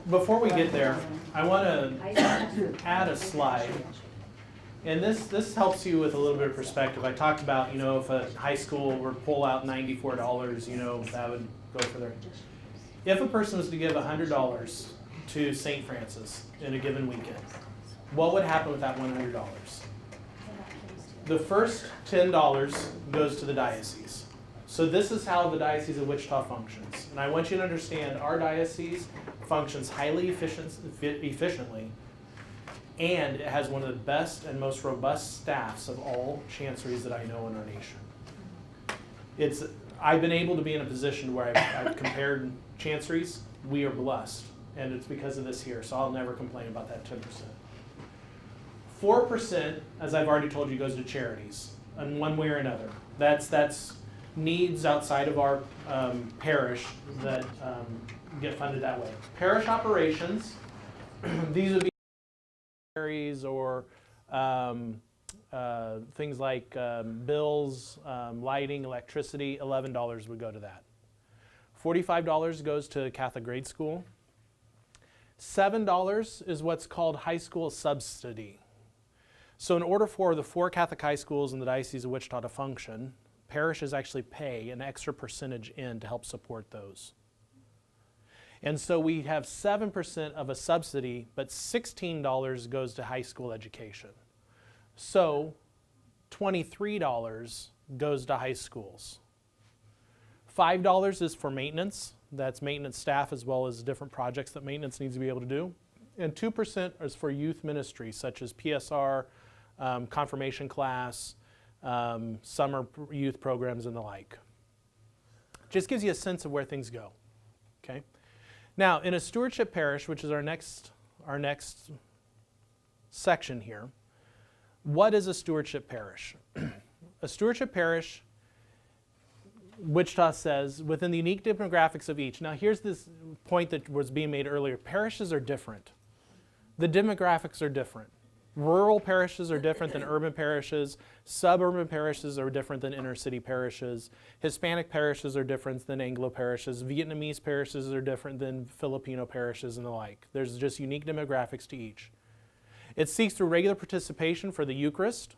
before we get there, I want to add a slide. And this helps you with a little bit of perspective. I talked about, if a high school were to pull out $94, that would go for their. If a person was to give $100 to St. Francis in a given weekend, what would happen with that $100? The first $10 goes to the diocese. So this is how the Diocese of Wichita functions. And I want you to understand our diocese functions highly efficiently, and it has one of the best and most robust staffs of all chanceries that I know in our nation. I've been able to be in a position where I've compared chanceries. We are blessed, and it's because of this here, so I'll never complain about that 10%. 4%, as I've already told you, goes to charities in one way or another. That's needs outside of our parish that get funded that way. Parish operations, these would be or things like bills, lighting, electricity. $11 would go to that. $45 goes to Catholic grade school. $7 is what's called high school subsidy. So in order for the 4 Catholic high schools in the Diocese of Wichita to function, parishes actually pay an extra percentage in to help support those. And so we have 7% of a subsidy, but $16 goes to high school education. So $23 goes to high schools. $5 is for maintenance. That's maintenance staff as well as different projects that maintenance needs to be able to do. And 2% is for youth ministry, such as PSR, confirmation class, summer youth programs, and the like. Just gives you a sense of where things go. Okay. Now, in a stewardship parish, which is our next section here, what is a stewardship parish? A stewardship parish, Wichita says, within the unique demographics of each. Now, here's this point that was being made earlier. Parishes are different. The demographics are different. Rural parishes are different than urban parishes. Suburban parishes are different than inner city parishes. Hispanic parishes are different than Anglo parishes. Vietnamese parishes are different than Filipino parishes and the like. There's just unique demographics to each. It seeks through regular participation for the Eucharist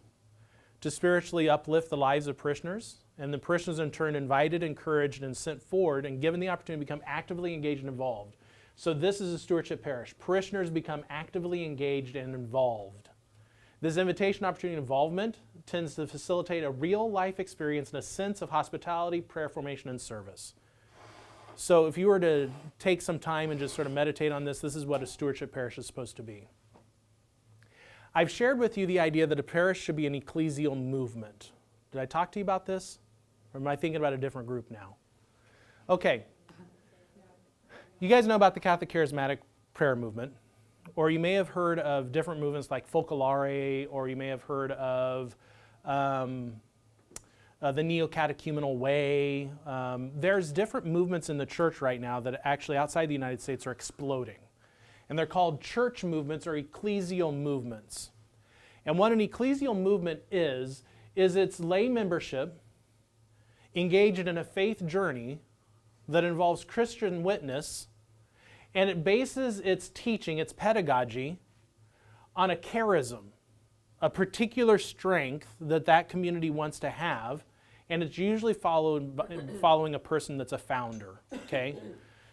to spiritually uplift the lives of parishioners, and the parishioners in turn invited, encouraged, and sent forward and given the opportunity to become actively engaged and involved. So this is a stewardship parish. Parishioners become actively engaged and involved. This invitation, opportunity, and involvement tends to facilitate a real life experience and a sense of hospitality, prayer formation, and service. So if you were to take some time and just sort of meditate on this, this is what a stewardship parish is supposed to be. I've shared with you the idea that a parish should be an ecclesial movement. Did I talk to you about this? Or am I thinking about a different group now? Okay. You guys know about the Catholic Charismatic Prayer Movement, or you may have heard of different movements like Focolare, or you may have heard of the Neo-Catechumenal Way. There's different movements in the church right now that actually outside the United States are exploding. And they're called church movements or ecclesial movements. And what an ecclesial movement is it's lay membership engaged in a faith journey that involves Christian witness, and it bases its teaching, its pedagogy, on a charism, a particular strength that community wants to have, and it's usually following a person that's a founder, okay?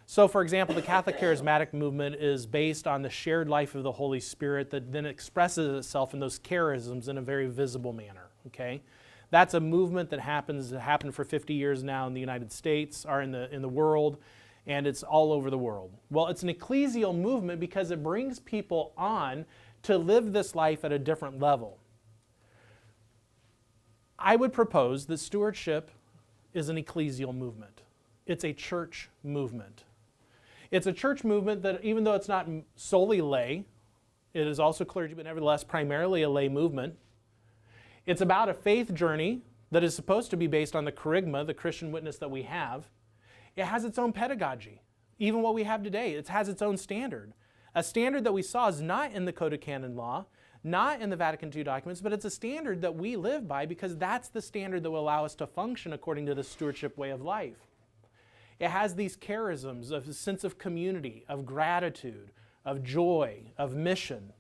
So, for example, the Catholic Charismatic Movement is based on the shared life of the Holy Spirit that then expresses itself in those charisms in a very visible manner, okay? That's a movement that happened for 50 years now in the United States, or in the world, and it's all over the world. Well, it's an ecclesial movement because it brings people on to live this life at a different level. I would propose that stewardship is an ecclesial movement. It's a church movement. It's a church movement that, even though it's not solely lay, it is also clergy, but nevertheless primarily a lay movement. It's about a faith journey that is supposed to be based on the charisma, the Christian witness that we have. It has its own pedagogy. Even what we have today, it has its own standard. A standard that we saw is not in the Code of Canon Law, not in the Vatican II documents, but it's a standard that we live by because that's the standard that will allow us to function according to the stewardship way of life. It has these charisms of a sense of community, of gratitude, of joy, of mission.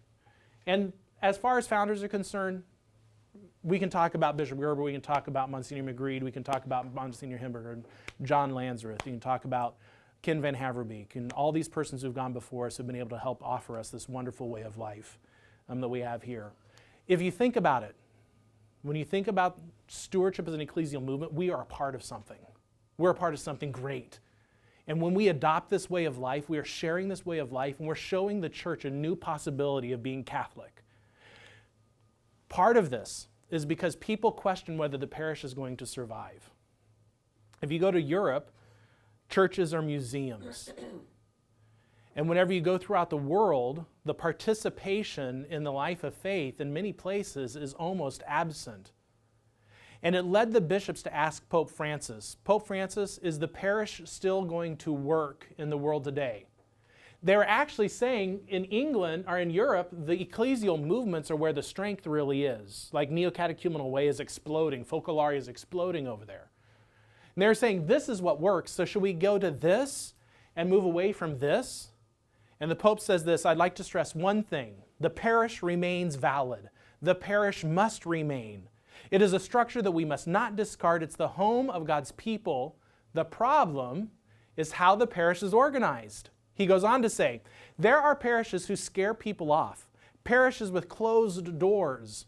And as far as founders are concerned, we can talk about Bishop Gerber, we can talk about Monsignor McGreed, we can talk about Monsignor Himberger, John Lansreth, you can talk about Ken Van Haverbeek, and all these persons who've gone before us have been able to help offer us this wonderful way of life that we have here. If you think about it, when you think about stewardship as an ecclesial movement, we are a part of something. We're a part of something great. And when we adopt this way of life, we are sharing this way of life, and we're showing the church a new possibility of being Catholic. Part of this is because people question whether the parish is going to survive. If you go to Europe, churches are museums. And whenever you go throughout the world, the participation in the life of faith in many places is almost absent. And it led the bishops to ask Pope Francis, Pope Francis, is the parish still going to work in the world today? They were actually saying in England or in Europe, the ecclesial movements are where the strength really is. Like Neo-Catechumenal Way is exploding, Focolare is exploding over there. And they're saying this is what works, so should we go to this and move away from this? And the Pope says this, I'd like to stress one thing. The parish remains valid. The parish must remain. It is a structure that we must not discard. It's the home of God's people. The problem is how the parish is organized. He goes on to say, there are parishes who scare people off, parishes with closed doors.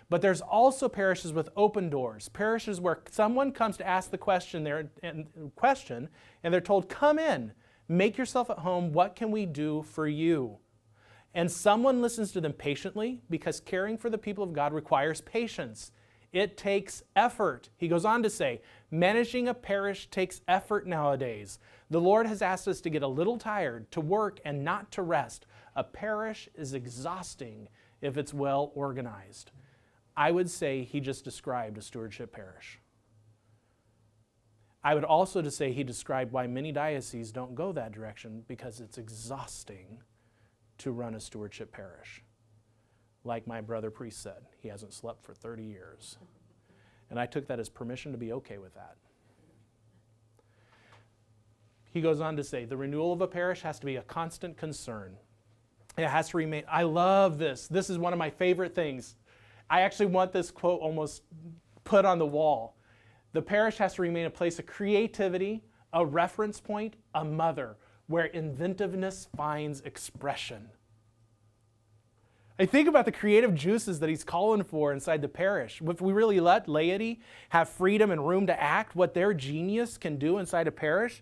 But there's also parishes with open doors, parishes where someone comes to ask the question, and they're told, come in, make yourself at home, what can we do for you? And someone listens to them patiently because caring for the people of God requires patience. It takes effort. He goes on to say, managing a parish takes effort nowadays. The Lord has asked us to get a little tired, to work and not to rest. A parish is exhausting if it's well organized. I would say he just described a stewardship parish. I would also to say he described why many dioceses don't go that direction, because it's exhausting to run a stewardship parish. Like my brother priest said, he hasn't slept for 30 years. And I took that as permission to be okay with that. He goes on to say, the renewal of a parish has to be a constant concern. It has to remain, I love this. This is one of my favorite things. I actually want this quote almost put on the wall. The parish has to remain a place of creativity, a reference point, a mother, where inventiveness finds expression. I think about the creative juices that he's calling for inside the parish. If we really let laity have freedom and room to act, what their genius can do inside a parish,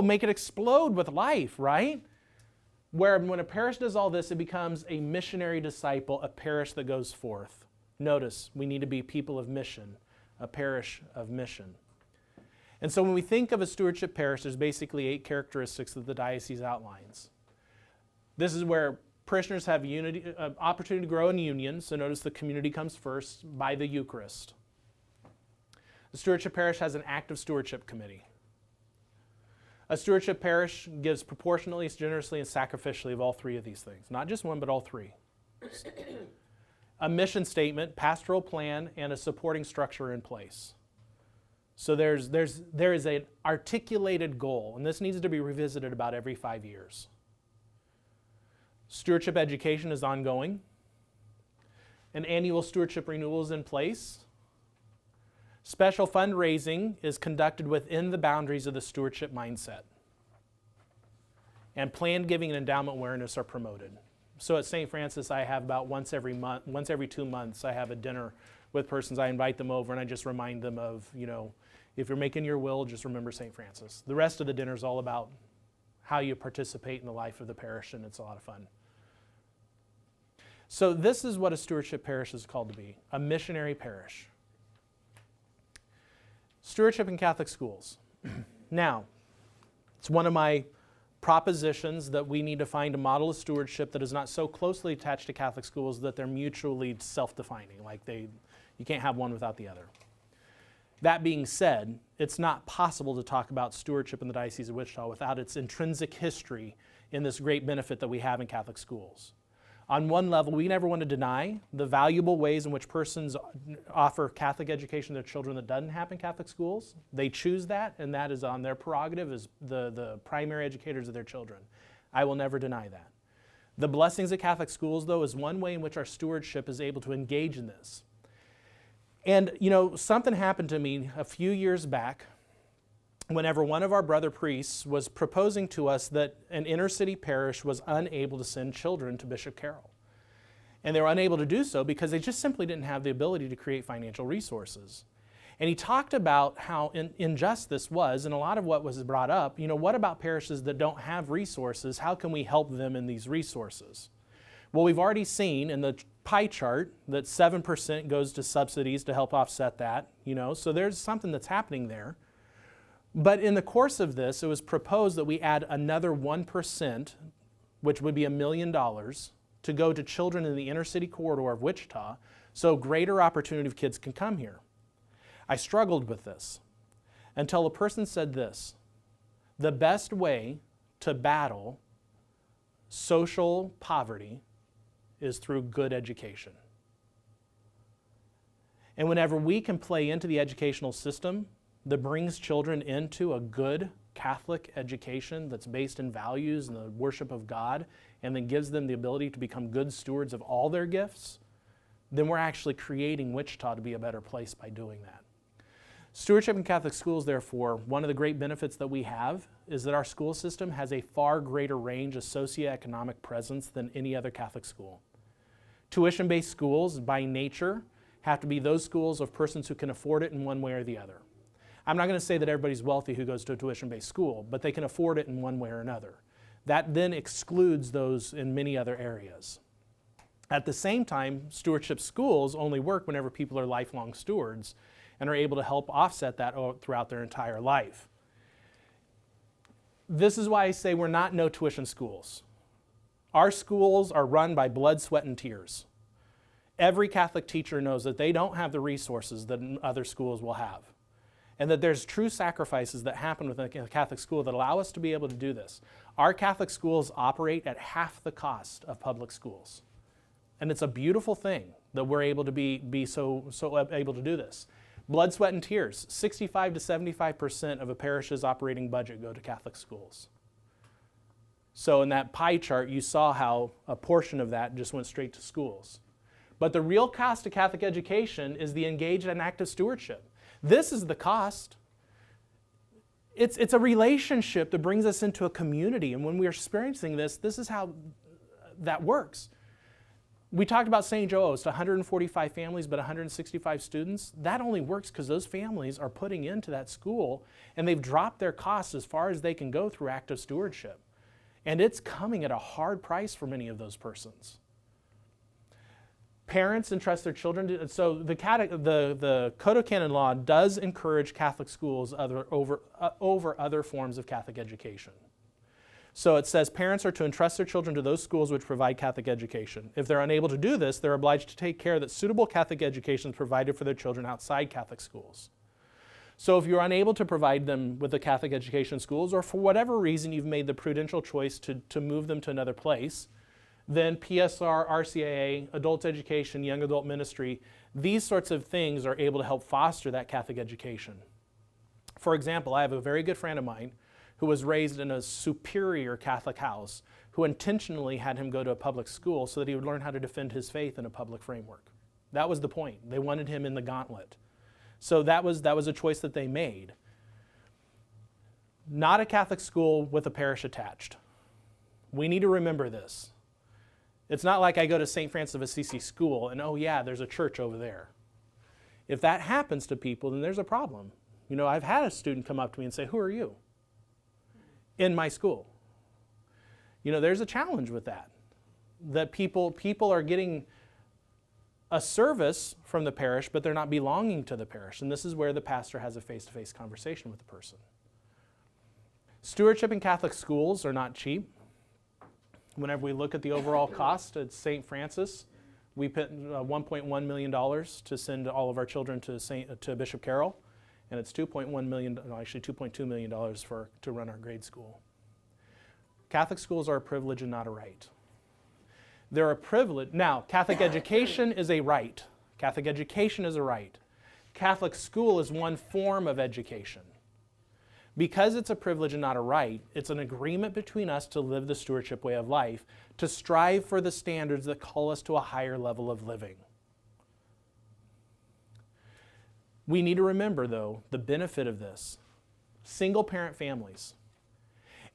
make it explode with life, right? Where when a parish does all this, it becomes a missionary disciple, a parish that goes forth. Notice, we need to be people of mission, a parish of mission. And so when we think of a stewardship parish, there's basically 8 characteristics that the diocese outlines. This is where parishioners have unity, opportunity to grow in union. So notice the community comes first by the Eucharist. The stewardship parish has an active stewardship committee. A stewardship parish gives proportionally, generously, and sacrificially of all 3 of these things. Not just one, but all 3. A mission statement, pastoral plan, and a supporting structure in place. So there is an articulated goal, and this needs to be revisited about every 5 years. Stewardship education is ongoing. An annual stewardship renewal is in place. Special fundraising is conducted within the boundaries of the stewardship mindset. And planned giving and endowment awareness are promoted. So at St. Francis, I have about once every 2 months, I have a dinner with persons. I invite them over and I just remind them of, if you're making your will, just remember St. Francis. The rest of the dinner is all about how you participate in the life of the parish, and it's a lot of fun. So this is what a stewardship parish is called to be, a missionary parish. Stewardship in Catholic schools. Now, it's one of my propositions that we need to find a model of stewardship that is not so closely attached to Catholic schools that they're mutually self-defining, like you can't have one without the other. That being said, it's not possible to talk about stewardship in the Diocese of Wichita without its intrinsic history in this great benefit that we have in Catholic schools. On one level, we never want to deny the valuable ways in which persons offer Catholic education to their children that doesn't happen in Catholic schools. They choose that, and that is on their prerogative as the primary educators of their children. I will never deny that. The blessings of Catholic schools, though, is one way in which our stewardship is able to engage in this. And, something happened to me a few years back whenever one of our brother priests was proposing to us that an inner city parish was unable to send children to Bishop Carroll. And they were unable to do so because they just simply didn't have the ability to create financial resources. And he talked about how unjust this was, and a lot of what was brought up, what about parishes that don't have resources? How can we help them in these resources? Well, we've already seen in the pie chart that 7% goes to subsidies to help offset that, so there's something that's happening there. But in the course of this, it was proposed that we add another 1%, which would be $1 million, to go to children in the inner city corridor of Wichita, so greater opportunity of kids can come here. I struggled with this until a person said this: the best way to battle social poverty is through good education. And whenever we can play into the educational system that brings children into a good Catholic education that's based in values and the worship of God, and then gives them the ability to become good stewards of all their gifts, then we're actually creating Wichita to be a better place by doing that. Stewardship in Catholic schools, therefore, one of the great benefits that we have is that our school system has a far greater range of socioeconomic presence than any other Catholic school. Tuition-based schools, by nature, have to be those schools of persons who can afford it in one way or the other. I'm not going to say that everybody's wealthy who goes to a tuition-based school, but they can afford it in one way or another. That then excludes those in many other areas. At the same time, stewardship schools only work whenever people are lifelong stewards and are able to help offset that throughout their entire life. This is why I say we're not no tuition schools. Our schools are run by blood, sweat, and tears. Every Catholic teacher knows that they don't have the resources that other schools will have, and that there's true sacrifices that happen within a Catholic school that allow us to be able to do this. Our Catholic schools operate at half the cost of public schools. And it's a beautiful thing that we're able to be so able to do this. Blood, sweat, and tears. 65 to 75% of a parish's operating budget go to Catholic schools. So in that pie chart, you saw how a portion of that just went straight to schools. But the real cost of Catholic education is the engaged and active stewardship. This is the cost. It's a relationship that brings us into a community. And when we're experiencing this, this is how that works. We talked about St. Joe, it's 145 families, but 165 students. That only works because those families are putting into that school, and they've dropped their costs as far as they can go through active stewardship. And it's coming at a hard price for many of those persons. Parents entrust their children to, so the Code of Canon Law does encourage Catholic schools over other forms of Catholic education. So it says parents are to entrust their children to those schools which provide Catholic education. If they're unable to do this, they're obliged to take care that suitable Catholic education is provided for their children outside Catholic schools. So if you're unable to provide them with the Catholic education schools, or for whatever reason you've made the prudential choice to move them to another place, then PSR, RCIA, adult education, young adult ministry, these sorts of things are able to help foster that Catholic education. For example, I have a very good friend of mine who was raised in a superior Catholic house, who intentionally had him go to a public school so that he would learn how to defend his faith in a public framework. That was the point. They wanted him in the gauntlet. So that was a choice that they made. Not a Catholic school with a parish attached. We need to remember this. It's not like I go to St. Francis of Assisi school and, oh yeah, there's a church over there. If that happens to people, then there's a problem. I've had a student come up to me and say, "Who are you?" in my school. There's a challenge with that. That people are getting a service from the parish, but they're not belonging to the parish. And this is where the pastor has a face-to-face conversation with the person. Stewardship in Catholic schools are not cheap. Whenever we look at the overall cost at St. Francis, we put $1.1 million to send all of our children to Bishop Carroll, and it's $2.2 million to run our grade school. Catholic schools are a privilege and not a right. They're a privilege. Now, Catholic education is a right. Catholic education is a right. Catholic school is one form of education. Because it's a privilege and not a right, it's an agreement between us to live the stewardship way of life, to strive for the standards that call us to a higher level of living. We need to remember, though, the benefit of this. Single-parent families.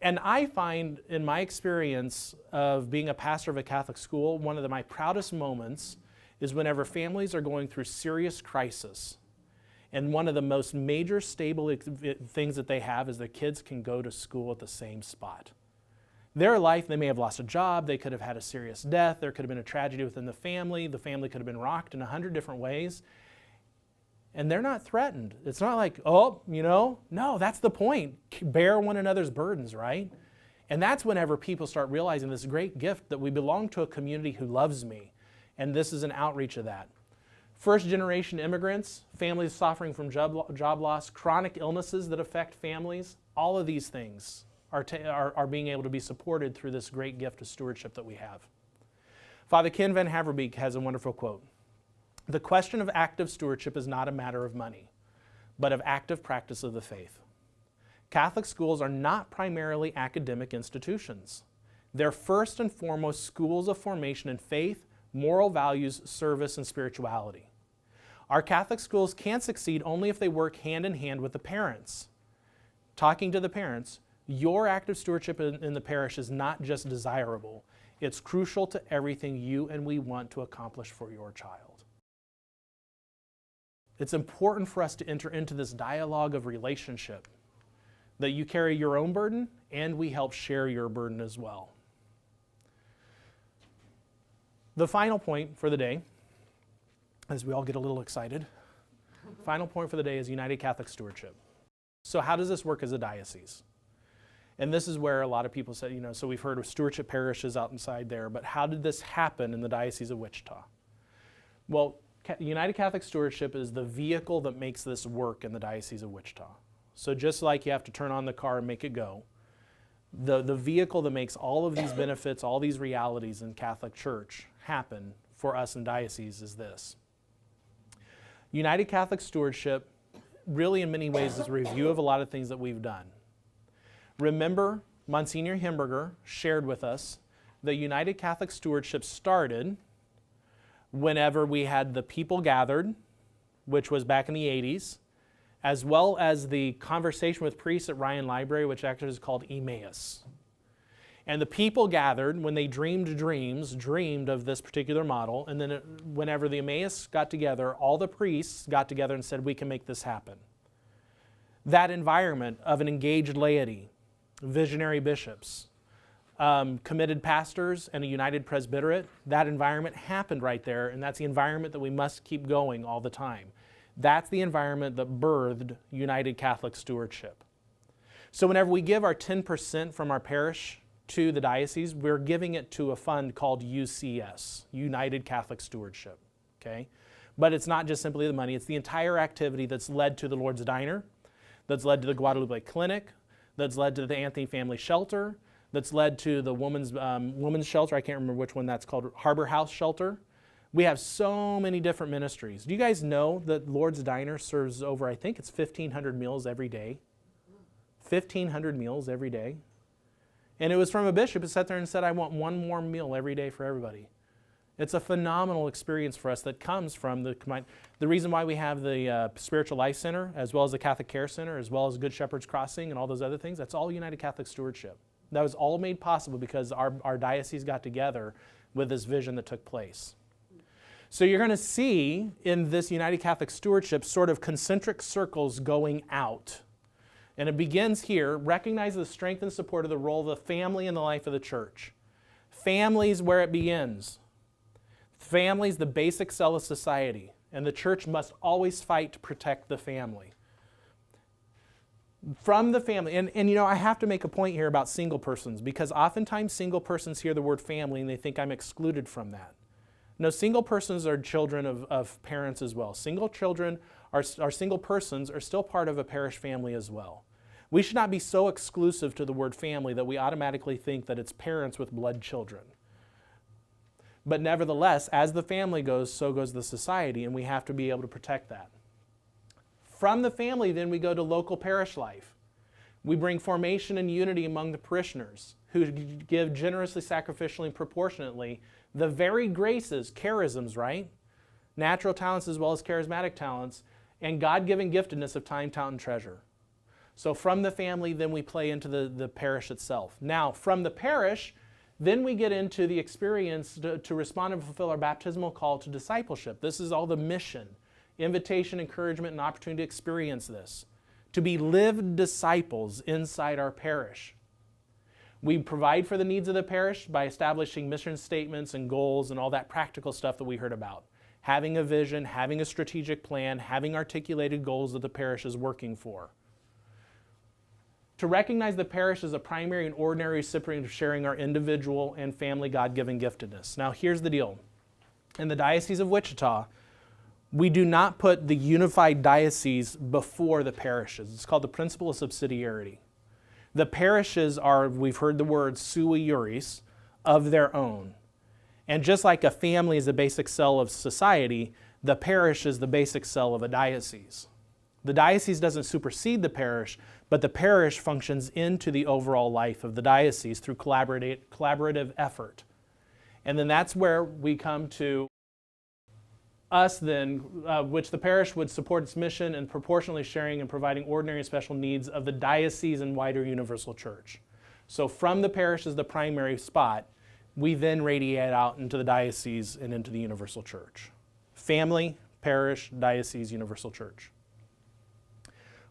And I find, in my experience of being a pastor of a Catholic school, one of my proudest moments is whenever families are going through serious crisis. And one of the most major stable things that they have is their kids can go to school at the same spot. Their life, they may have lost a job, they could have had a serious death, there could have been a tragedy within the family could have been rocked in 100 different ways. And they're not threatened. It's not like, oh, no, that's the point. Bear one another's burdens, right? And that's whenever people start realizing this great gift that we belong to a community who loves me. And this is an outreach of that. First-generation immigrants, families suffering from job loss, chronic illnesses that affect families, all of these things are being able to be supported through this great gift of stewardship that we have. Father Ken Van Haverbeek has a wonderful quote. The question of active stewardship is not a matter of money, but of active practice of the faith. Catholic schools are not primarily academic institutions. They're first and foremost schools of formation in faith, moral values, service, and spirituality. Our Catholic schools can succeed only if they work hand in hand with the parents. Talking to the parents, your active stewardship in the parish is not just desirable, it's crucial to everything you and we want to accomplish for your child. It's important for us to enter into this dialogue of relationship, that you carry your own burden and we help share your burden as well. The final point for the day, as we all get a little excited, final point for the day is United Catholic Stewardship. So how does this work as a diocese? And this is where a lot of people say, so we've heard of stewardship parishes out inside there, but how did this happen in the Diocese of Wichita? Well, United Catholic Stewardship is the vehicle that makes this work in the Diocese of Wichita. So just like you have to turn on the car and make it go, the vehicle that makes all of these benefits, all these realities in Catholic Church happen for us in diocese is this. United Catholic Stewardship really in many ways is a review of a lot of things that we've done. Remember, Monsignor Himberger shared with us that United Catholic Stewardship started whenever we had the people gathered, which was back in the 80s, as well as the conversation with priests at Ryan Library, which actually is called Emmaus. And the people gathered, when they dreamed dreams, dreamed of this particular model, and then whenever the Emmaus got together, all the priests got together and said, we can make this happen. That environment of an engaged laity, visionary bishops, committed pastors, and a united presbyterate, that environment happened right there, and that's the environment that we must keep going all the time. That's the environment that birthed United Catholic Stewardship. So whenever we give our 10% from our parish to the diocese, we're giving it to a fund called UCS, United Catholic Stewardship, okay? But it's not just simply the money, it's the entire activity that's led to the Lord's Diner, that's led to the Guadalupe Clinic, that's led to the Anthony Family Shelter, that's led to the women's shelter, I can't remember which one that's called, Harbor House Shelter. We have so many different ministries. Do you guys know that Lord's Diner serves over, I think it's 1,500 meals every day? 1,500 meals every day. And it was from a bishop who sat there and said, I want one more meal every day for everybody. It's a phenomenal experience for us that comes from the reason why we have the Spiritual Life Center, as well as the Catholic Care Center, as well as Good Shepherd's Crossing and all those other things. That's all United Catholic Stewardship. That was all made possible because our diocese got together with this vision that took place. So you're going to see in this United Catholic Stewardship sort of concentric circles going out. And it begins here, recognize the strength and support of the role of the family in the life of the church. Family's where it begins. Family's the basic cell of society, and the church must always fight to protect the family. From the family, and I have to make a point here about single persons, because oftentimes single persons hear the word family and they think I'm excluded from that. No, single persons are children of parents as well. Single children are single persons are still part of a parish family as well. We should not be so exclusive to the word family that we automatically think that it's parents with blood children. But nevertheless, as the family goes, so goes the society, and we have to be able to protect that. From the family, then we go to local parish life. We bring formation and unity among the parishioners who give generously, sacrificially, and proportionately the very graces, charisms, right? Natural talents as well as charismatic talents, and God-given giftedness of time, talent, and treasure. So from the family, then we play into the parish itself. Now, from the parish, then we get into the experience to respond and fulfill our baptismal call to discipleship. This is all the mission, invitation, encouragement, and opportunity to experience this, to be lived disciples inside our parish. We provide for the needs of the parish by establishing mission statements and goals and all that practical stuff that we heard about. Having a vision, having a strategic plan, having articulated goals that the parish is working for. To recognize the parish as a primary and ordinary recipient of sharing our individual and family God-given giftedness. Now here's the deal. In the Diocese of Wichita, we do not put the unified diocese before the parishes. It's called the principle of subsidiarity. The parishes are, we've heard the word sui juris, of their own. And just like a family is the basic cell of society, the parish is the basic cell of a diocese. The diocese doesn't supersede the parish, but the parish functions into the overall life of the diocese through collaborative effort. And then that's where we come to us then, which the parish would support its mission and proportionally sharing and providing ordinary and special needs of the diocese and wider universal church. So from the parish as the primary spot, we then radiate out into the diocese and into the universal church. Family, parish, diocese, universal church.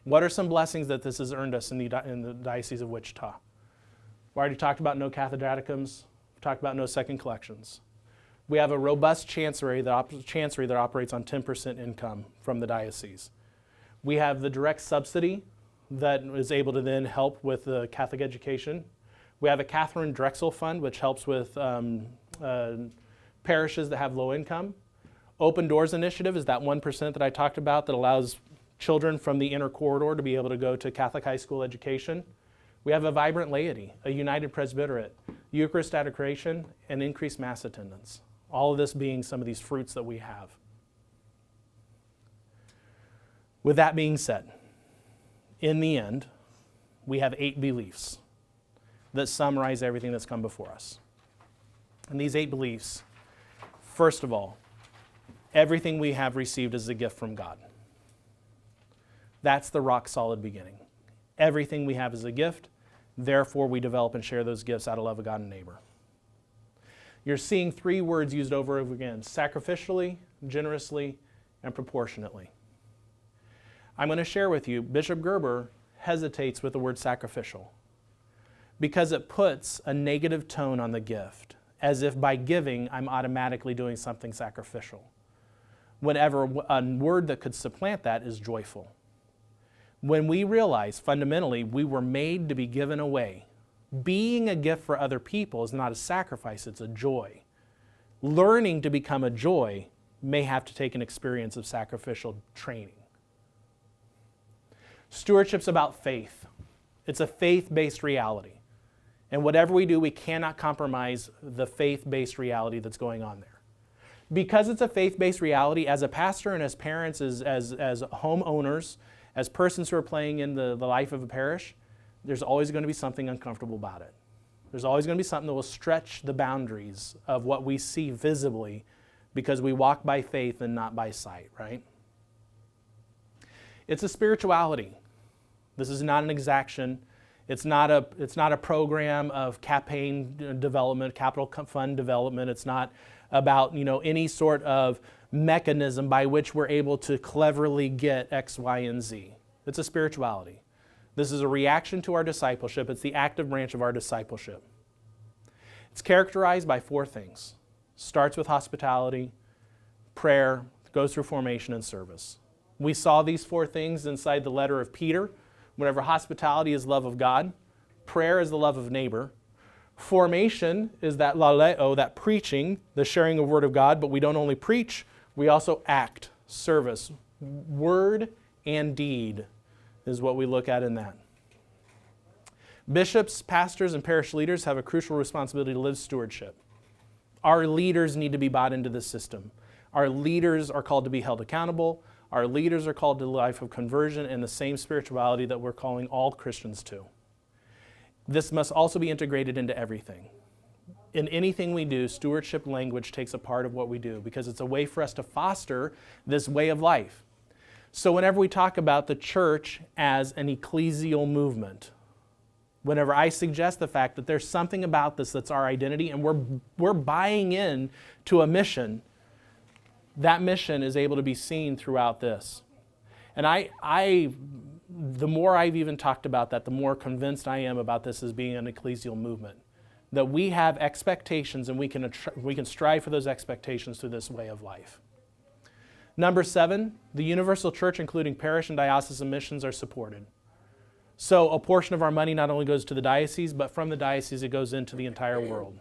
What are some blessings that this has earned us in the Diocese of Wichita? We already talked about no cathedraticums. We talked about no second collections. We have a robust chancery that operates on 10% income from the diocese. We have the direct subsidy that is able to then help with the Catholic education. We have a Catherine Drexel Fund, which helps with parishes that have low income. Open Doors Initiative is that 1% that I talked about that allows children from the inner corridor to be able to go to Catholic high school education. We have a vibrant laity, a united presbyterate, Eucharist adoration, and increased Mass attendance. All of this being some of these fruits that we have. With that being said, in the end, we have 8 beliefs that summarize everything that's come before us. And these 8 beliefs, first of all, everything we have received is a gift from God. That's the rock solid beginning. Everything we have is a gift, therefore we develop and share those gifts out of love of God and neighbor. You're seeing 3 words used over and over again: sacrificially, generously, and proportionately. I'm going to share with you, Bishop Gerber hesitates with the word sacrificial because it puts a negative tone on the gift, as if by giving I'm automatically doing something sacrificial. Whenever a word that could supplant that is joyful. When we realize fundamentally we were made to be given away, being a gift for other people is not a sacrifice, it's a joy. Learning to become a joy may have to take an experience of sacrificial training. Stewardship's about faith. It's a faith-based reality. And whatever we do, we cannot compromise the faith-based reality that's going on there. Because it's a faith-based reality, as a pastor and as parents, as homeowners, as persons who are playing in the life of a parish, there's always going to be something uncomfortable about it. There's always going to be something that will stretch the boundaries of what we see visibly because we walk by faith and not by sight, right? It's a spirituality. This is not an exaction. It's not a program of campaign development, capital fund development. It's not about any sort of mechanism by which we're able to cleverly get X, Y, and Z. It's a spirituality. This is a reaction to our discipleship. It's the active branch of our discipleship. It's characterized by 4 things. Starts with hospitality, prayer, goes through formation and service. We saw these 4 things inside the letter of Peter. Whenever hospitality is love of God, prayer is the love of neighbor, formation is that laleo, that preaching, the sharing of word of God, but we don't only preach, we also act, service. Word and deed is what we look at in that. Bishops, pastors, and parish leaders have a crucial responsibility to live stewardship. Our leaders need to be bought into the system. Our leaders are called to be held accountable. Our leaders are called to the life of conversion and the same spirituality that we're calling all Christians to. This must also be integrated into everything. In anything we do, stewardship language takes a part of what we do because it's a way for us to foster this way of life. So whenever we talk about the church as an ecclesial movement, whenever I suggest the fact that there's something about this that's our identity and we're buying in to a mission, that mission is able to be seen throughout this. And the more I've even talked about that, the more convinced I am about this as being an ecclesial movement. That we have expectations and we can strive for those expectations through this way of life. Number 7, the universal church, including parish and diocesan missions, are supported. So a portion of our money not only goes to the diocese, but from the diocese it goes into the entire world.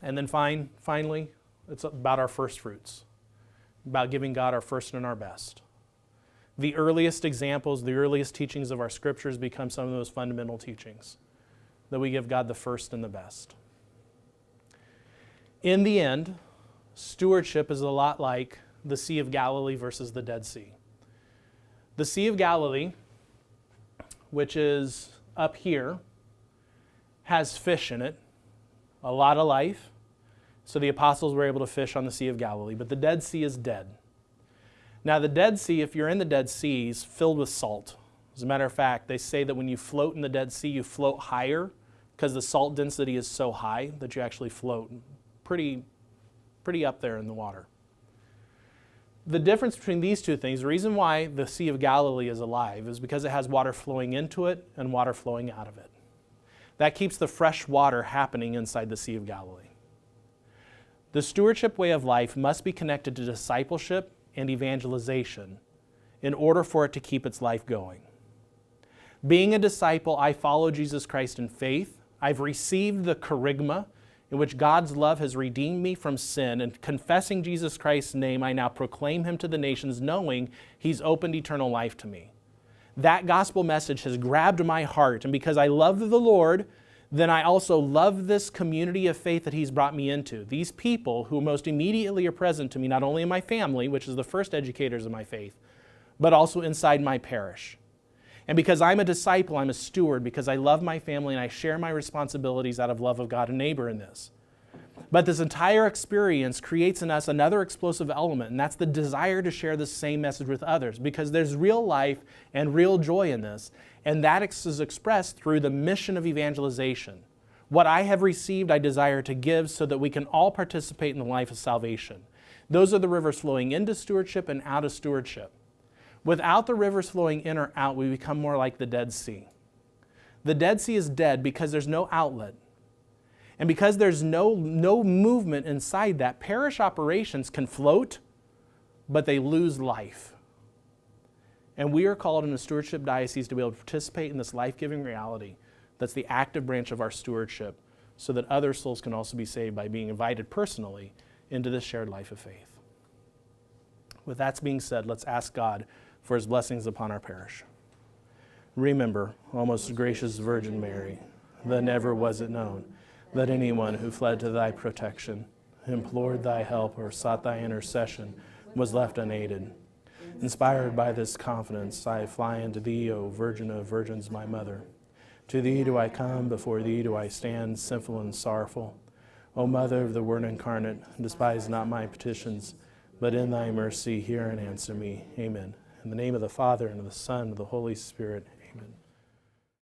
And then finally, it's about our first fruits, about giving God our first and our best. The earliest examples, the earliest teachings of our scriptures become some of those fundamental teachings, that we give God the first and the best. In the end, stewardship is a lot like the Sea of Galilee versus the Dead Sea. The Sea of Galilee, which is up here, has fish in it, a lot of life. So the apostles were able to fish on the Sea of Galilee, but the Dead Sea is dead. Now the Dead Sea, if you're in the Dead Sea, is filled with salt. As a matter of fact, they say that when you float in the Dead Sea, you float higher because the salt density is so high that you actually float pretty up there in the water. The difference between these two things, the reason why the Sea of Galilee is alive is because it has water flowing into it and water flowing out of it. That keeps the fresh water happening inside the Sea of Galilee. The stewardship way of life must be connected to discipleship and evangelization in order for it to keep its life going. Being a disciple, I follow Jesus Christ in faith. I've received the kerygma in which God's love has redeemed me from sin, and confessing Jesus Christ's name, I now proclaim him to the nations, knowing he's opened eternal life to me. That gospel message has grabbed my heart, and because I love the Lord, then I also love this community of faith that he's brought me into. These people who most immediately are present to me, not only in my family, which is the first educators of my faith, but also inside my parish. And because I'm a disciple, I'm a steward, because I love my family and I share my responsibilities out of love of God and neighbor in this. But this entire experience creates in us another explosive element, and that's the desire to share the same message with others, because there's real life and real joy in this, and that is expressed through the mission of evangelization. What I have received, I desire to give so that we can all participate in the life of salvation. Those are the rivers flowing into stewardship and out of stewardship. Without the rivers flowing in or out, we become more like the Dead Sea. The Dead Sea is dead because there's no outlet. And because there's no movement inside that, parish operations can float, but they lose life. And we are called in the stewardship diocese to be able to participate in this life-giving reality that's the active branch of our stewardship, so that other souls can also be saved by being invited personally into this shared life of faith. With that being said, let's ask God for his blessings upon our parish. Remember, O most gracious Virgin Mary, that never was it known that anyone who fled to thy protection, implored thy help, or sought thy intercession was left unaided. Inspired by this confidence, I fly unto thee, O Virgin of Virgins, my mother. To thee do I come, before thee do I stand, sinful and sorrowful. O Mother of the Word incarnate, despise not my petitions, but in thy mercy hear and answer me. Amen. In the name of the Father, and of the Son, and of the Holy Spirit. Amen.